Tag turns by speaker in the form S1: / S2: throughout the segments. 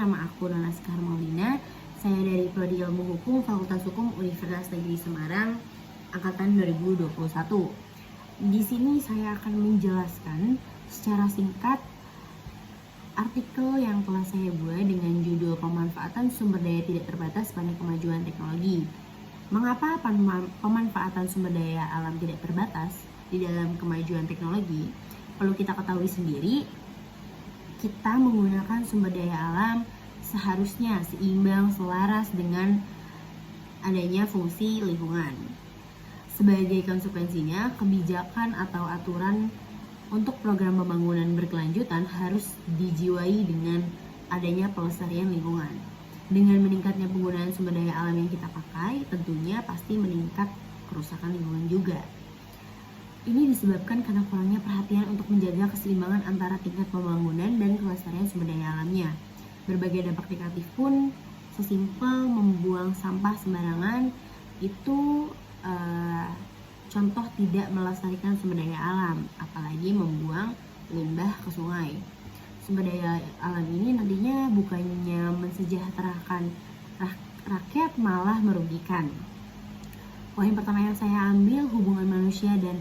S1: nama aku Nanaskar Maulina. Saya dari Prodi Ilmu Hukum Fakultas Hukum Universitas Negeri Semarang, angkatan 2021. Di sini saya akan menjelaskan secara singkat artikel yang telah saya buat dengan judul Pemanfaatan Sumber Daya Tidak Terbatas pada Kemajuan Teknologi. Mengapa pemanfaatan sumber daya alam tidak terbatas di dalam kemajuan teknologi? Perlu kita ketahui sendiri, kita menggunakan sumber daya alam seharusnya seimbang selaras dengan adanya fungsi lingkungan. Sebagai konsekuensinya, kebijakan atau aturan untuk program pembangunan berkelanjutan harus dijiwai dengan adanya pelestarian lingkungan. Dengan meningkatnya penggunaan sumber daya alam yang kita pakai, tentunya pasti meningkat kerusakan lingkungan juga. Ini disebabkan karena kurangnya perhatian untuk menjaga keseimbangan antara tingkat pembangunan dan kelestarian sumber daya alamnya. Berbagai dampak negatif pun, sesimpel membuang sampah sembarangan, itu contoh tidak melestarikan sumber daya alam, apalagi membuang limbah ke sungai. Sumber daya alam ini nantinya bukannya mensejahterakan rakyat, malah merugikan. Poin pertama yang saya ambil, hubungan manusia dan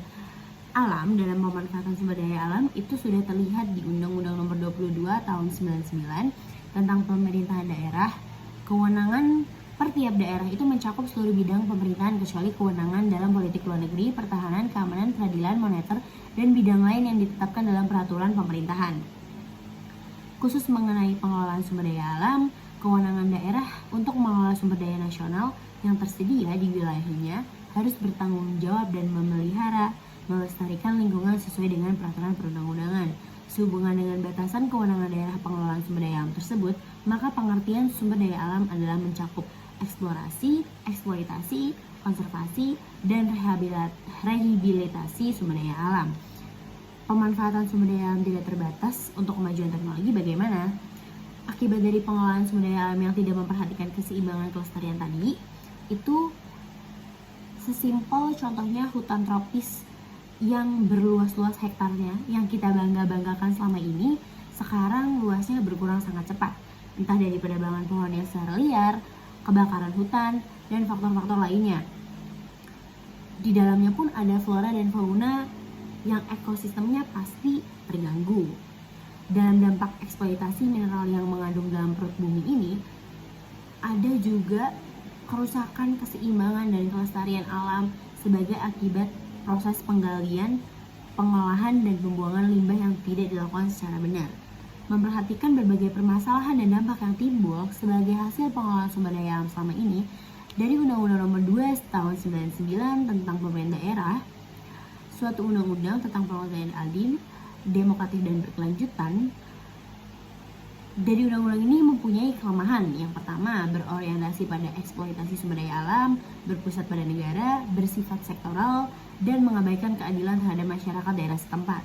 S1: alam dalam pemanfaatan sumber daya alam itu sudah terlihat di Undang-Undang Nomor 22 Tahun 99 tentang pemerintahan daerah. Kewenangan per tiap daerah itu mencakup seluruh bidang pemerintahan kecuali kewenangan dalam politik luar negeri, pertahanan, keamanan, peradilan, moneter, dan bidang lain yang ditetapkan dalam peraturan pemerintahan. Khusus mengenai pengelolaan sumber daya alam, kewenangan daerah untuk mengelola sumber daya nasional yang tersedia di wilayahnya harus bertanggung jawab dan memelihara melestarikan lingkungan sesuai dengan peraturan perundang-undangan. Sehubungan dengan batasan kewenangan daerah pengelolaan sumber daya alam tersebut, maka pengertian sumber daya alam adalah mencakup eksplorasi, eksploitasi, konservasi, dan rehabilitasi sumber daya alam. Pemanfaatan sumber daya alam tidak terbatas untuk kemajuan teknologi bagaimana? Akibat dari pengelolaan sumber daya alam yang tidak memperhatikan keseimbangan kelestarian tadi, itu sesimpel contohnya hutan tropis yang berluas-luas hektarnya yang kita bangga-banggakan selama ini, sekarang luasnya berkurang sangat cepat, entah dari penebangan pohon yang secara liar, kebakaran hutan, dan faktor-faktor lainnya. Di dalamnya pun ada flora dan fauna yang ekosistemnya pasti terganggu. Dalam dampak eksploitasi mineral yang mengandung dalam perut bumi ini, ada juga kerusakan keseimbangan dan kelestarian alam sebagai akibat proses penggalian, pengolahan, dan pembuangan limbah yang tidak dilakukan secara benar. Memperhatikan berbagai permasalahan dan dampak yang timbul sebagai hasil pengelolaan sumber daya alam selama ini, dari Undang-Undang Nomor 2 Tahun 99 tentang pemerintahan daerah, suatu undang-undang tentang penguasaan adil, demokratis, dan berkelanjutan. Dari undang-undang ini mempunyai kelemahan. Yang pertama, berorientasi pada eksploitasi sumber daya alam, berpusat pada negara, bersifat sektoral, dan mengabaikan keadilan terhadap masyarakat daerah setempat.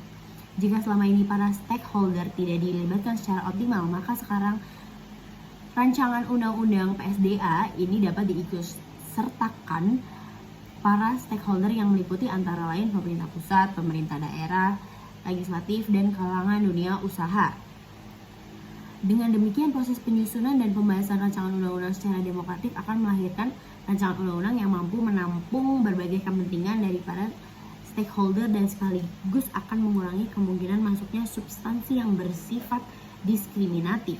S1: Jika selama ini para stakeholder tidak dilibatkan secara optimal, maka sekarang rancangan undang-undang PSDA ini dapat diikutsertakan para stakeholder yang meliputi antara lain pemerintah pusat, pemerintah daerah, legislatif, dan kalangan dunia usaha. Dengan demikian, proses penyusunan dan pembahasan rancangan undang-undang secara demokratis akan melahirkan rancangan undang-undang yang mampu menampung berbagai kepentingan dari para stakeholder dan sekaligus akan mengurangi kemungkinan masuknya substansi yang bersifat diskriminatif.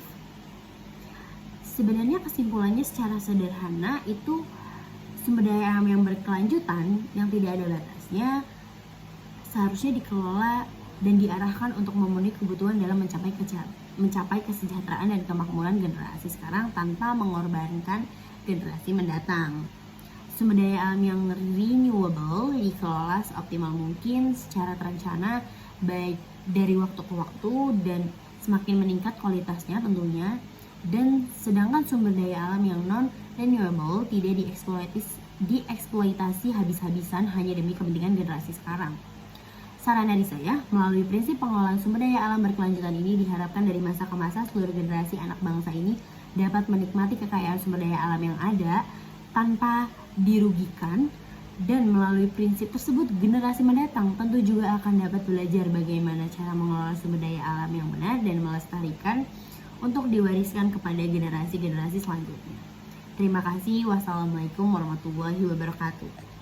S1: Sebenarnya kesimpulannya secara sederhana itu sumber daya alam yang berkelanjutan yang tidak ada batasnya seharusnya dikelola dan diarahkan untuk memenuhi kebutuhan dalam mencapai kesejahteraan dan kemakmuran generasi sekarang tanpa mengorbankan generasi mendatang. Sumber daya alam yang renewable dikelola seoptimal mungkin secara terencana, baik dari waktu ke waktu dan semakin meningkat kualitasnya tentunya. Dan sedangkan sumber daya alam yang non renewable tidak dieksploitasi habis-habisan hanya demi kepentingan generasi sekarang. Saran dari saya, melalui prinsip pengelolaan sumber daya alam berkelanjutan ini diharapkan dari masa ke masa seluruh generasi anak bangsa ini dapat menikmati kekayaan sumber daya alam yang ada tanpa dirugikan, dan melalui prinsip tersebut generasi mendatang tentu juga akan dapat belajar bagaimana cara mengelola sumber daya alam yang benar dan melestarikan untuk diwariskan kepada generasi-generasi selanjutnya. Terima kasih. Wassalamualaikum warahmatullahi wabarakatuh.